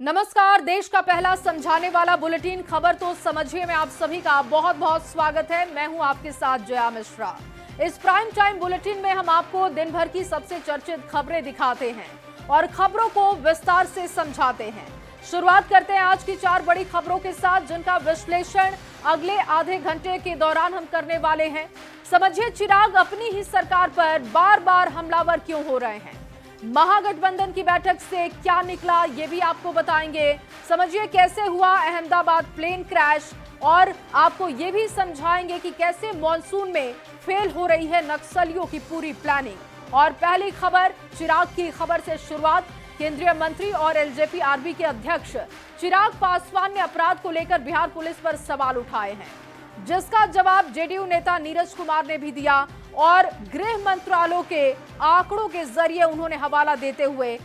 नमस्कार। देश का पहला समझाने वाला बुलेटिन खबर तो समझिए में आप सभी का बहुत बहुत स्वागत है। मैं हूं आपके साथ जया मिश्रा। इस प्राइम टाइम बुलेटिन में हम आपको दिन भर की सबसे चर्चित खबरें दिखाते हैं और खबरों को विस्तार से समझाते हैं। शुरुआत करते हैं आज की 4 बड़ी खबरों के साथ, जिनका विश्लेषण अगले आधे घंटे के दौरान हम करने वाले हैं। समझिए चिराग अपनी ही सरकार पर बार बार हमलावर क्यों हो रहे हैं, महागठबंधन की बैठक से क्या निकला ये भी आपको बताएंगे। समझिए कैसे हुआ अहमदाबाद प्लेन क्रैश और आपको ये भी समझाएंगे कि कैसे मॉनसून में फेल हो रही है नक्सलियों की पूरी प्लानिंग। और पहली खबर चिराग की खबर से शुरुआत। केंद्रीय मंत्री और एलजेपी आरबी के अध्यक्ष चिराग पासवान ने अपराध को लेकर बिहार पुलिस पर सवाल उठाए हैं, जिसका जवाब जेडीयू नेता नीरज कुमार ने भी दिया और गृह मंत्रालय के आंकड़ों के जरिए उन्होंने हवाला देते हुए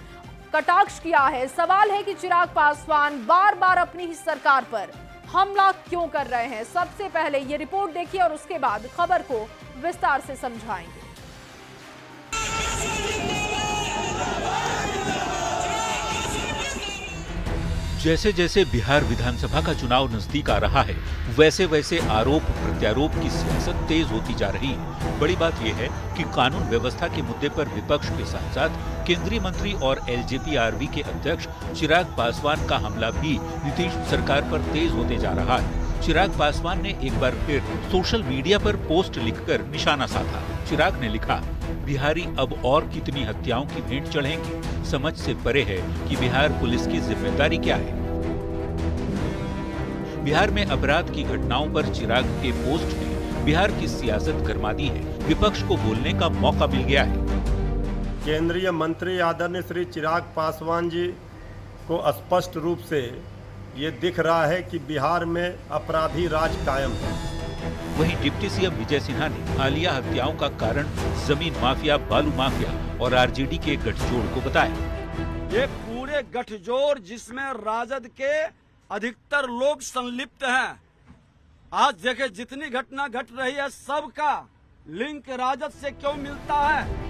कटाक्ष किया है। सवाल है कि चिराग पासवान बार बार अपनी ही सरकार पर हमला क्यों कर रहे हैं। सबसे पहले ये रिपोर्ट देखिए और उसके बाद खबर को विस्तार से समझाएंगे। जैसे जैसे बिहार विधानसभा का चुनाव नजदीक आ रहा है, वैसे वैसे आरोप प्रत्यारोप की सियासत तेज होती जा रही है। बड़ी बात यह है कि कानून व्यवस्था के मुद्दे पर विपक्ष के साथ साथ केंद्रीय मंत्री और एलजेपी आरबी के अध्यक्ष चिराग पासवान का हमला भी नीतीश सरकार पर तेज होते जा रहा है। चिराग पासवान ने एक बार फिर सोशल मीडिया पर पोस्ट लिखकर निशाना साधा। चिराग ने लिखा, बिहारी अब और कितनी हत्याओं की भेंट चढ़ेंगे, समझ से परे है कि बिहार पुलिस की जिम्मेदारी क्या है। बिहार में अपराध की घटनाओं पर चिराग के पोस्ट ने बिहार की सियासत गरमा दी है। विपक्ष को बोलने का मौका मिल गया है। केंद्रीय मंत्री आदरणीय श्री चिराग पासवान जी को स्पष्ट रूप से ये दिख रहा है कि बिहार में अपराधी राज कायम है। वहीं डिप्टी सीएम विजय सिन्हा ने हालिया हत्याओं का कारण जमीन माफिया, बालू माफिया और आरजेडी के गठजोड़ को बताया। ये पूरे गठजोड़ जिसमें राजद के अधिकतर लोग संलिप्त हैं। आज देखे जितनी घटना घट रही है, सबका लिंक राजद से क्यों मिलता है।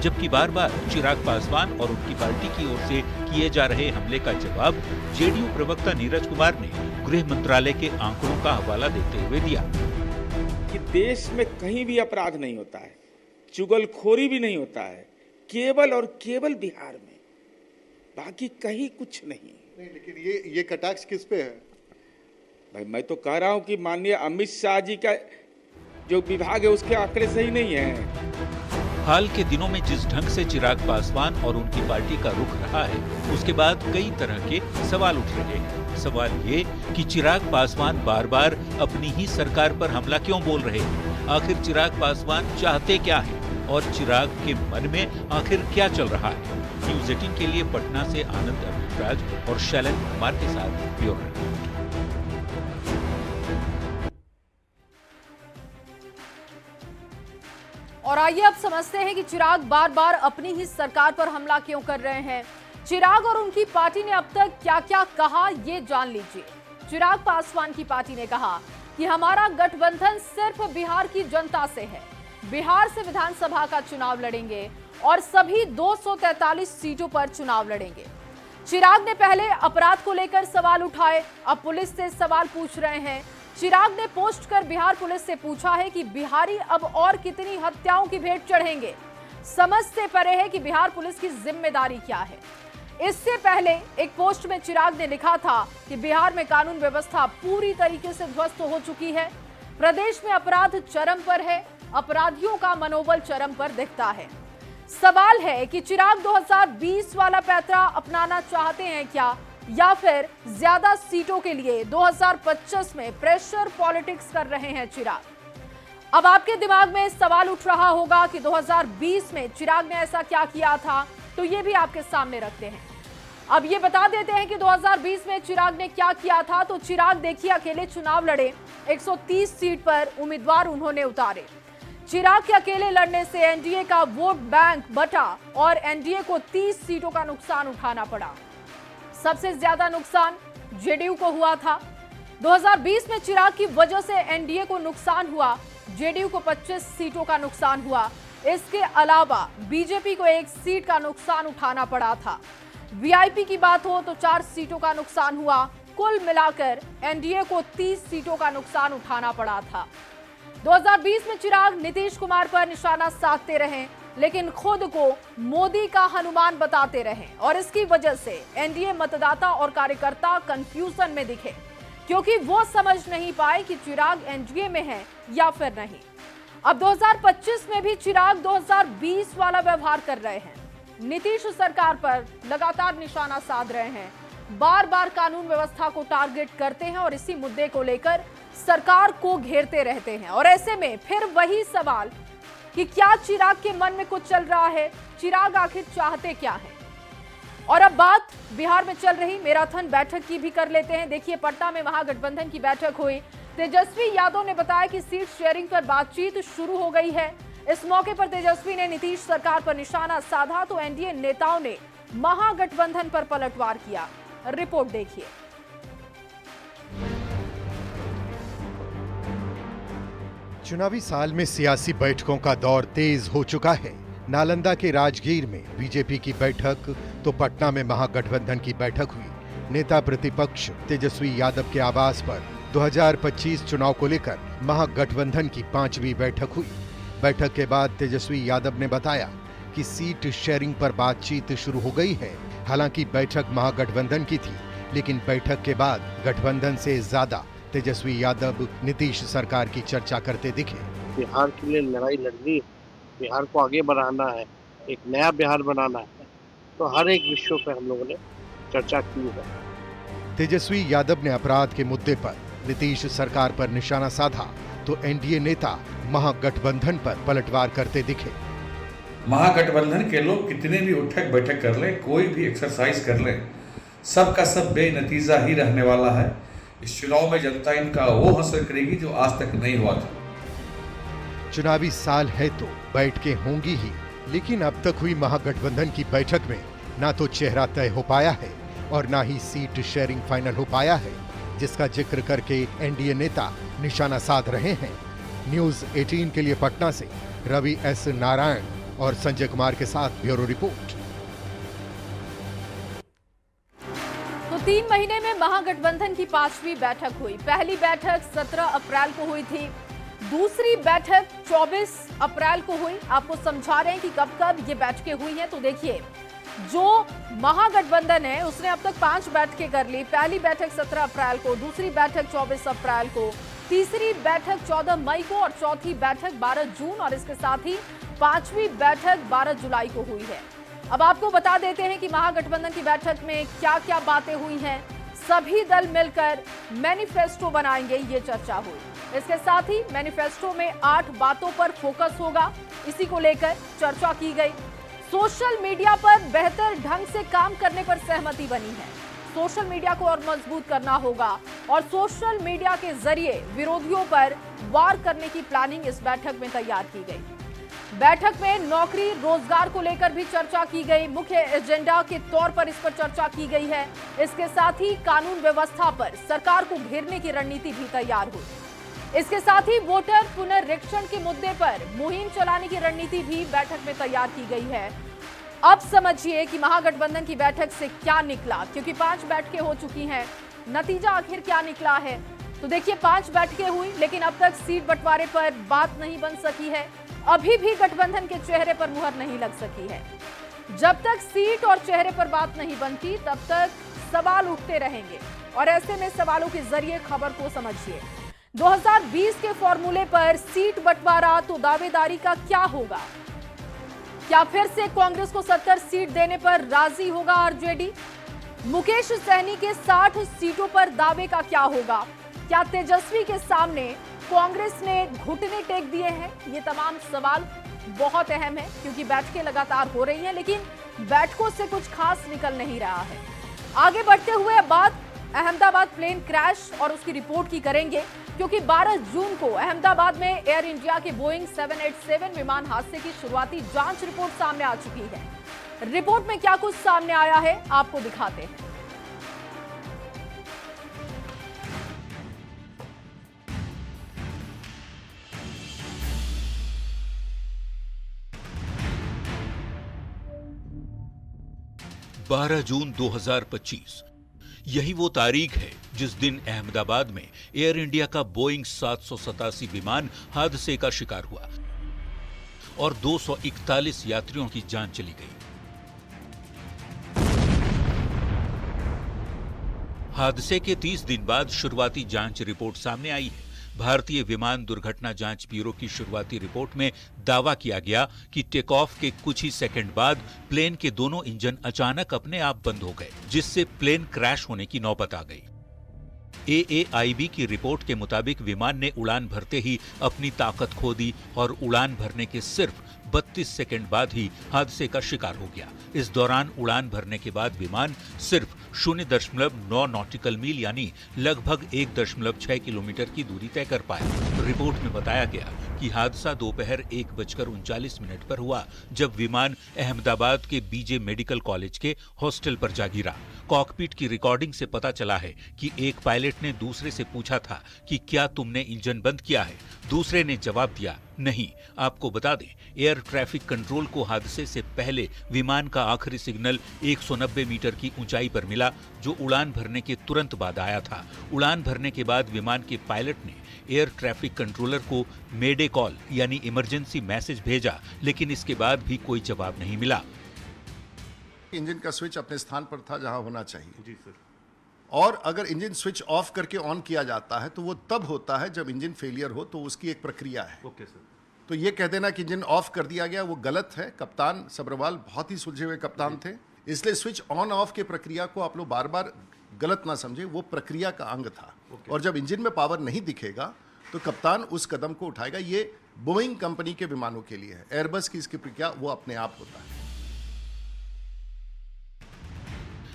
जबकि बार बार चिराग पासवान और उनकी पार्टी की ओर से किए जा रहे हमले का जवाब जेडीयू प्रवक्ता नीरज कुमार ने गृह मंत्रालय के आंकड़ों का हवाला देते हुए दिया कि देश में कहीं भी अपराध नहीं होता है, चुगलखोरी भी नहीं होता है, केवल और केवल बिहार में, बाकी कहीं कुछ नहीं। लेकिन ये कटाक्ष किस पे है भाई? मैं तो कह रहा हूं कि माननीय अमित शाह जी का जो विभाग है उसके आंकड़े सही नहीं है। हाल के दिनों में जिस ढंग से चिराग पासवान और उनकी पार्टी का रुख रहा है, उसके बाद कई तरह के सवाल उठ रहे हैं। सवाल ये कि चिराग पासवान बार बार अपनी ही सरकार पर हमला क्यों बोल रहे हैं। आखिर चिराग पासवान चाहते क्या है और चिराग के मन में आखिर क्या चल रहा है। न्यूज़ 18 के लिए पटना से आनंद अमृतराज और शैलेंद्र कुमार के साथ ब्यूरो रिपोर्ट। और आइए अब समझते हैं कि चिराग बार बार अपनी ही सरकार पर हमला क्यों कर रहे हैं। चिराग और उनकी पार्टी ने अब तक क्या क्या कहा, ये जान लीजिए। चिराग पासवान की पार्टी ने कहा कि हमारा गठबंधन सिर्फ बिहार की जनता से है, बिहार से विधानसभा का चुनाव लड़ेंगे और सभी 243 सीटों पर चुनाव लड़ेंगे। चिराग ने पहले अपराध को लेकर सवाल उठाए, अब पुलिस से सवाल पूछ रहे हैं। चिराग ने पोस्ट कर बिहार पुलिस से पूछा है कि बिहारी अब और कितनी हत्याओं की भेंट चढ़ेंगे, समझ से परे है कि बिहार पुलिस की जिम्मेदारी क्या है। इससे पहले एक पोस्ट में चिराग ने लिखा था कि बिहार में कानून व्यवस्था पूरी तरीके से ध्वस्त हो चुकी है, प्रदेश में अपराध चरम पर है, अपराधियों का मनोबल चरम पर दिखता है। सवाल है कि चिराग 2020 वाला पैंतरा अपनाना चाहते हैं क्या, या फिर ज्यादा सीटों के लिए 2025 में प्रेशर पॉलिटिक्स कर रहे हैं चिराग। अब आपके दिमाग में सवाल उठ रहा होगा कि 2020 में चिराग ने ऐसा क्या किया था, तो ये भी आपके सामने रखते हैं। अब ये बता देते हैं कि 2020 में चिराग ने क्या किया था। तो चिराग देखिए अकेले चुनाव लड़े, 130 सीट पर उम्मीदवार उन्होंने उतारे। चिराग के अकेले लड़ने से एनडीए का वोट बैंक बटा और एनडीए को 30 सीटों का नुकसान उठाना पड़ा। सबसे ज्यादा नुकसान जेडीयू को हुआ था। 2020 में चिराग की वजह से एनडीए को नुकसान हुआ, जेडीयू को 25 सीटों का नुकसान हुआ। इसके अलावा बीजेपी को 1 सीट का नुकसान उठाना पड़ा था। वीआईपी की बात हो तो 4 सीटों का नुकसान हुआ। कुल मिलाकर एनडीए को 30 सीटों का नुकसान उठाना पड़ा था। 2020 में चिराग नीतीश कुमार पर निशाना साधते रहे, लेकिन खुद को मोदी का हनुमान बताते रहे और इसकी वजह से एनडीए मतदाता और कार्यकर्ता कंफ्यूजन में दिखे, क्योंकि वो समझ नहीं पाए कि चिराग एनडीए में है या फिर नहीं। अब 2025 में भी चिराग 2020 वाला व्यवहार कर रहे हैं, नीतीश सरकार पर लगातार निशाना साध रहे हैं, बार बार कानून व्यवस्था को टारगेट करते हैं और इसी मुद्दे को लेकर सरकार को घेरते रहते हैं। और ऐसे में फिर वही सवाल कि क्या चिराग के मन में कुछ चल रहा है, चिराग आखिर चाहते क्या है। और अब बात बिहार में चल रही मैराथन बैठक की भी कर लेते हैं। देखिए, पटना में महागठबंधन की बैठक हुई। तेजस्वी यादव ने बताया कि सीट शेयरिंग पर बातचीत शुरू हो गई है। इस मौके पर तेजस्वी ने नीतीश सरकार पर निशाना साधा तो एनडीए नेताओं ने महागठबंधन पर पलटवार किया। रिपोर्ट देखिए। चुनावी साल में सियासी बैठकों का दौर तेज हो चुका है। नालंदा के राजगीर में बीजेपी की बैठक तो पटना में महागठबंधन की बैठक हुई। नेता प्रतिपक्ष तेजस्वी यादव के आवास पर 2025 चुनाव को लेकर महागठबंधन की 5वीं बैठक हुई। बैठक के बाद तेजस्वी यादव ने बताया कि सीट शेयरिंग पर बातचीत शुरू हो गई है। हालांकि बैठक महागठबंधन की थी, लेकिन बैठक के बाद गठबंधन से ज्यादा तेजस्वी यादव नीतीश सरकार की चर्चा करते दिखे। बिहार के लिए लड़ाई लड़नी है, बिहार को आगे बढ़ाना है, एक नया बिहार बनाना है, तो हर एक विषयों पर हम लोगों ने चर्चा की है। तेजस्वी यादव ने अपराध के मुद्दे पर नीतीश सरकार पर निशाना साधा तो एनडीए नेता महागठबंधन पर पलटवार करते दिखे। महागठबंधन के लोग कितने भी उठक बैठक कर लें, कोई भी एक्सरसाइज कर लें, सबका सब बेनतीजा ही रहने वाला है। इस चुनाव में जनता इनका वो हासिल करेगी जो आज तक नहीं हुआ था। चुनावी साल है तो बैठकें होंगी ही, लेकिन अब तक हुई महागठबंधन की बैठक में ना तो चेहरा तय हो पाया है और ना ही सीट शेयरिंग फाइनल हो पाया है, जिसका जिक्र करके एनडीए नेता निशाना साध रहे हैं। न्यूज 18 के लिए पटना से रवि एस नारायण और संजय कुमार के साथ ब्यूरो रिपोर्ट। तो 3 महीने में महागठबंधन की 5वीं बैठक हुई। पहली बैठक 17 अप्रैल को हुई थी, दूसरी बैठक 24 अप्रैल को हुई। आपको समझा रहे हैं कि कब कब ये बैठकें हुई हैं। तो देखिए, जो महागठबंधन है उसने अब तक 5 बैठकें कर ली। पहली बैठक 17 अप्रैल को, दूसरी बैठक 24 अप्रैल को, तीसरी बैठक 14 मई को और चौथी बैठक 12 जून और इसके साथ ही 5वीं बैठक 12 जुलाई को हुई है। अब आपको बता देते हैं कि महागठबंधन की बैठक में क्या क्या बातें हुई हैं। सभी दल मिलकर मैनिफेस्टो बनाएंगे, ये चर्चा हुई। इसके साथ ही मैनिफेस्टो में 8 बातों पर फोकस होगा, इसी को लेकर चर्चा की गई। सोशल मीडिया पर बेहतर ढंग से काम करने पर सहमति बनी है। सोशल मीडिया को और मजबूत करना होगा और सोशल मीडिया के जरिए विरोधियों पर वार करने की प्लानिंग इस बैठक में तैयार की गई। बैठक में नौकरी रोजगार को लेकर भी चर्चा की गई। मुख्य एजेंडा के तौर पर इस पर चर्चा की गई है। इसके साथ ही कानून व्यवस्था पर सरकार को घेरने की रणनीति भी तैयार हुई। इसके साथ ही वोटर पुनरीक्षण के मुद्दे पर मुहिम चलाने की रणनीति भी बैठक में तैयार की गई है। अब समझिए कि महागठबंधन की बैठक से क्या निकला, क्योंकि 5 बैठकें हो चुकी हैं। नतीजा आखिर क्या निकला है, तो देखिए 5 बैठकें हुई, लेकिन अब तक सीट बंटवारे पर बात नहीं बन सकी है। अभी भी गठबंधन के चेहरे पर मुहर नहीं लग सकी है। जब तक सीट और चेहरे पर बात नहीं बनती, तब तक सवाल उठते रहेंगे और ऐसे में सवालों के जरिए खबर को समझिए। 2020 के फॉर्मूले पर सीट बंटवारा तो दावेदारी का क्या होगा? क्या फिर से कांग्रेस को 70 सीट देने पर राजी होगा आरजेडी? मुकेश सहनी के 60 सीटों पर दावे का क्या होगा? क्या तेजस्वी के सामने कांग्रेस ने घुटने टेक दिए हैं? ये तमाम सवाल बहुत अहम है, क्योंकि बैठकें लगातार हो रही हैं, लेकिन बैठकों से कुछ खास निकल नहीं रहा है। आगे बढ़ते हुए बात अहमदाबाद प्लेन क्रैश और उसकी रिपोर्ट की करेंगे, क्योंकि 12 जून को अहमदाबाद में एयर इंडिया के बोइंग 787 विमान हादसे की शुरुआती जांच रिपोर्ट सामने आ चुकी है। रिपोर्ट में क्या कुछ सामने आया है, आपको दिखाते हैं। 12 जून 2025 यही वो तारीख है जिस दिन अहमदाबाद में एयर इंडिया का बोइंग 787 विमान हादसे का शिकार हुआ और 241 यात्रियों की जान चली गई। हादसे के 30 दिन बाद शुरुआती जांच रिपोर्ट सामने आई है। भारतीय विमान दुर्घटना जांच ब्यूरो की शुरुआती रिपोर्ट में दावा किया गया कि टेक ऑफ के कुछ ही सेकंड बाद प्लेन के दोनों इंजन अचानक अपने आप बंद हो गए, जिससे प्लेन क्रैश होने की नौबत आ गई। AAIB की रिपोर्ट के मुताबिक विमान ने उड़ान भरते ही अपनी ताकत खो दी और उड़ान भरने के सिर्फ 32 सेकंड बाद ही हादसे का शिकार हो गया। इस दौरान उड़ान भरने के बाद विमान सिर्फ 0.9 नॉटिकल मील यानी लगभग 1.6 किलोमीटर की दूरी तय कर पाया। रिपोर्ट में बताया गया कि हादसा दोपहर 1:39 पर हुआ, जब विमान अहमदाबाद के BJ मेडिकल कॉलेज के हॉस्टल पर जा गिरा। कॉकपिट की रिकॉर्डिंग से पता चला है कि एक पायलट ने दूसरे से पूछा था कि क्या तुमने इंजन बंद किया है। दूसरे ने जवाब दिया नहीं। आपको बता दें, एयर ट्रैफिक कंट्रोल को हादसे से पहले विमान का आखिरी सिग्नल 190 मीटर की ऊंचाई पर मिला, जो उड़ान भरने के तुरंत बाद आया था। उड़ान भरने के बाद विमान के पायलट ने एयर ट्रैफिक कंट्रोलर को मेडे कॉल यानी इमरजेंसी मैसेज भेजा, लेकिन इसके बाद भी कोई जवाब नहीं मिला। इंजन का स्विच अपने स्थान पर था जहां होना चाहिए। जी सर। और अगर इंजन स्विच ऑफ करके ऑन किया जाता है तो वो तब होता है जब इंजन फेलियर हो, तो उसकी एक प्रक्रिया है। Okay sir. तो ये कह देना कि इंजन ऑफ कर दिया गया, वो गलत है। कप्तान सब्रवाल बहुत ही सुलझे हुए कप्तान थे, इसलिए स्विच ऑन ऑफ के प्रक्रिया को आप लोग बार बार गलत ना समझे, वो प्रक्रिया का अंग था। और जब इंजन में पावर नहीं दिखेगा तो कप्तान उस कदम को उठाएगा। ये बोइंग कंपनी के विमानों के लिए है, एयरबस की इसकी प्रक्रिया वो अपने आप होता है।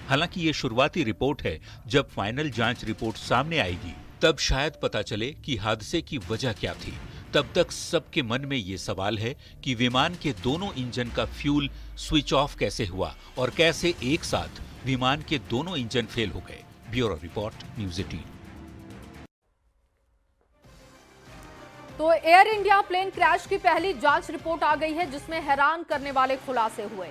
हालांकि ये शुरुआती रिपोर्ट है, जब फाइनल जांच रिपोर्ट सामने आएगी तब शायद पता चले कि हादसे की वजह क्या थी। तब तक सबके मन में ये सवाल है कि विमान के दोनों इंजन का फ्यूल स्विच ऑफ कैसे हुआ और कैसे एक साथ विमान के दोनों इंजन फेल हो गए। Bureau report, news 18। तो एयर इंडिया प्लेन क्रैश की पहली जांच रिपोर्ट आ गई है, जिसमें हैरान करने वाले खुलासे हुए।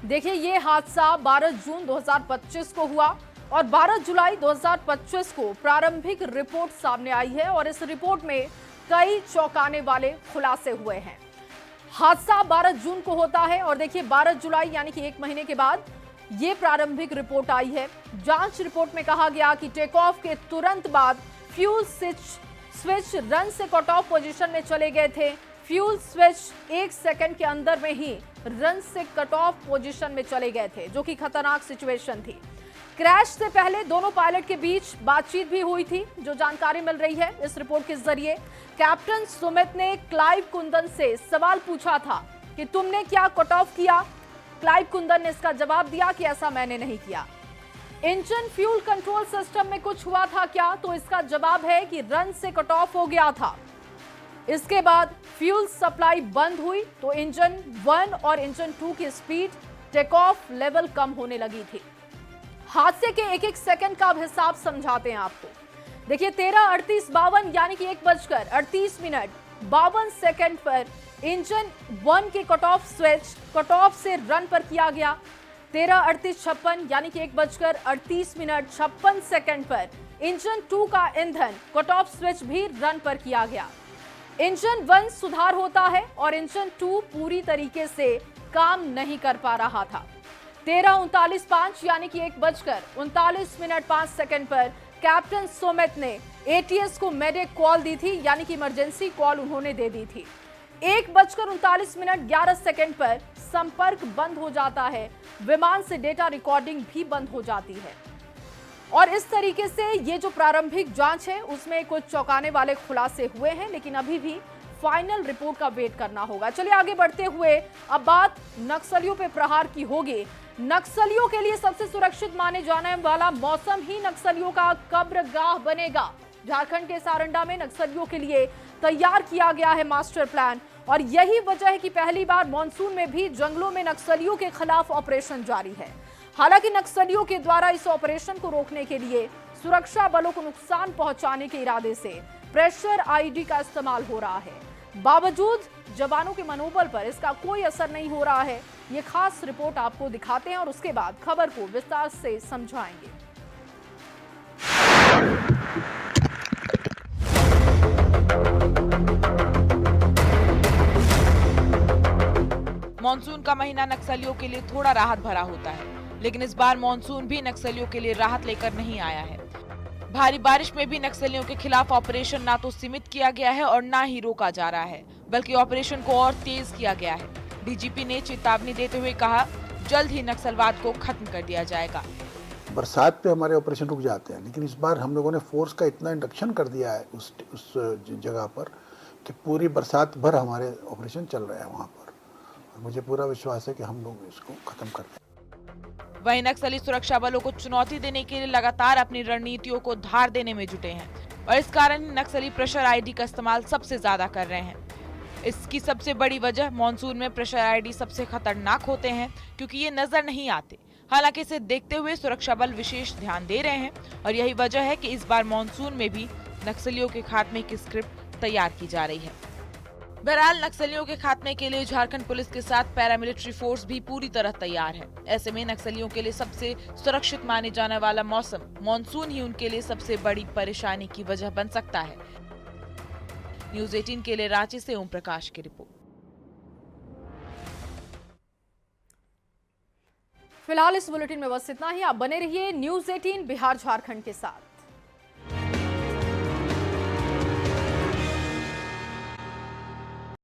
देखिए, ये हादसा 12 जून 2025 को हुआ और 12 जुलाई 2025 को प्रारंभिक रिपोर्ट सामने आई है और इस रिपोर्ट में कई चौंकाने वाले खुलासे हुए हैं। हादसा 12 जून को होता है और देखिए 12 जुलाई यानी कि एक महीने के बाद ये प्रारंभिक रिपोर्ट आई है। जांच रिपोर्ट में कहा गया कि टेक ऑफ के तुरंत बाद फ्यूल स्विच रन से कट ऑफ पोजीशन में चले गए थे। फ्यूल स्विच 1 सेकंड के अंदर में ही रन से कट ऑफ पोजीशन में चले गए थे, जो कि खतरनाक सिचुएशन थी। क्रैश से पहले दोनों पायलट के बीच बातचीत भी हुई थी, जो जानकारी मिल रही है इस रिपोर्ट के जरिए। कैप्टन सुमित ने क्लाइव कुंदन से सवाल पूछा था कि तुमने क्या कट ऑफ किया। क्लाइव कुंदन ने इसका जवाब दिया कि ऐसा मैंने नहीं किया। इंजन फ्यूल कंट्रोल सिस्टम में कुछ हुआ था क्या, तो इसका जवाब है कि रन से कट ऑफ हो गया था। इसके बाद फ्यूल सप्लाई बंद हुई तो इंजन 1 और इंजन 2 की स्पीड टेक ऑफ लेवल कम होने लगी थी। हादसे के एक एक सेकंड का अब हिसाब समझाते हैं आपको। देखिए 13:38:52 यानी कि 1:38 सेकंड पर इंजन 1 के cut off switch cut off से रन पर किया गया। 13:38:56 यानी कि 1:38:56 पर इंजन 2 का ईंधन कट ऑफ स्विच भी रन पर किया गया। इंजन 1 सुधार होता है और इंजन 2 पूरी तरीके से काम नहीं कर पा रहा था। 13:39:05 यानी कि 1:39:05 पर कैप्टन सुमित ने एटीएस को मेडेक कॉल दी थी, यानी कि इमरजेंसी कॉल उन्होंने दे दी थी। 1:39:11 पर संपर्क बंद हो जाता है, विमान से डेटा रिकॉर्डिंग भी बंद हो जाती है। और इस तरीके से ये जो प्रारंभिक जांच है उसमें कुछ चौंकाने वाले खुलासे हुए हैं, लेकिन अभी भी फाइनल रिपोर्ट का वेट करना होगा। चलिए आगे बढ़ते हुए अब बात नक्सलियों पे प्रहार की होगी। नक्सलियों के लिए सबसे सुरक्षित माने जाने वाला मौसम ही नक्सलियों का कब्रगाह बनेगा। झारखंड के सारंडा में नक्सलियों के लिए तैयार किया गया है मास्टर प्लान और यही वजह है कि पहली बार मॉनसून में भी जंगलों में नक्सलियों के खिलाफ ऑपरेशन जारी है। हालांकि नक्सलियों के द्वारा इस ऑपरेशन को रोकने के लिए सुरक्षा बलों को नुकसान पहुंचाने के इरादे से प्रेशर आईडी का इस्तेमाल हो रहा है। बावजूद जवानों के मनोबल पर इसका कोई असर नहीं हो रहा है। ये खास रिपोर्ट आपको दिखाते हैं और उसके बाद खबर को विस्तार से समझाएंगे। मॉनसून का महीना नक्सलियों के लिए थोड़ा राहत भरा होता है, लेकिन इस बार मॉनसून भी नक्सलियों के लिए राहत लेकर नहीं आया है। भारी बारिश में भी नक्सलियों के खिलाफ ऑपरेशन ना तो सीमित किया गया है और ना ही रोका जा रहा है, बल्कि ऑपरेशन को और तेज किया गया है। डीजीपी ने चेतावनी देते हुए कहा, जल्द ही नक्सलवाद को खत्म कर दिया जाएगा। बरसात पे हमारे ऑपरेशन रुक जाते हैं, लेकिन इस बार हम लोगों ने फोर्स का इतना इंडक्शन कर दिया है उस जगह पर कि पूरी बरसात भर हमारे ऑपरेशन चल रहे हैं वहाँ पर, और मुझे पूरा विश्वास है कि हम लोग इसको खत्म कर देंगे। वहीं नक्सली सुरक्षा बलों को चुनौती देने के लिए लगातार अपनी रणनीतियों को धार देने में जुटे हैं और इस कारण ही नक्सली प्रेशर आईडी का इस्तेमाल सबसे ज्यादा कर रहे हैं। इसकी सबसे बड़ी वजह मॉनसून में प्रेशर आईडी सबसे खतरनाक होते हैं क्योंकि ये नजर नहीं आते। हालांकि इसे देखते हुए सुरक्षा बल विशेष ध्यान दे रहे हैं और यही वजह है कि इस बार मॉनसून में भी नक्सलियों के खात्मे की स्क्रिप्ट तैयार की जा रही है। बहरहाल नक्सलियों के खात्मे के लिए झारखंड पुलिस के साथ पैरामिलिट्री फोर्स भी पूरी तरह तैयार है। ऐसे में नक्सलियों के लिए सबसे सुरक्षित माने जाने वाला मौसम मॉनसून ही उनके लिए सबसे बड़ी परेशानी की वजह बन सकता है। न्यूज़ 18 के लिए रांची से ओम प्रकाश की रिपोर्ट। फिलहाल इस बुलेटिन में बस इतना ही। आप बने रहिए न्यूज़ 18 बिहार झारखंड के साथ।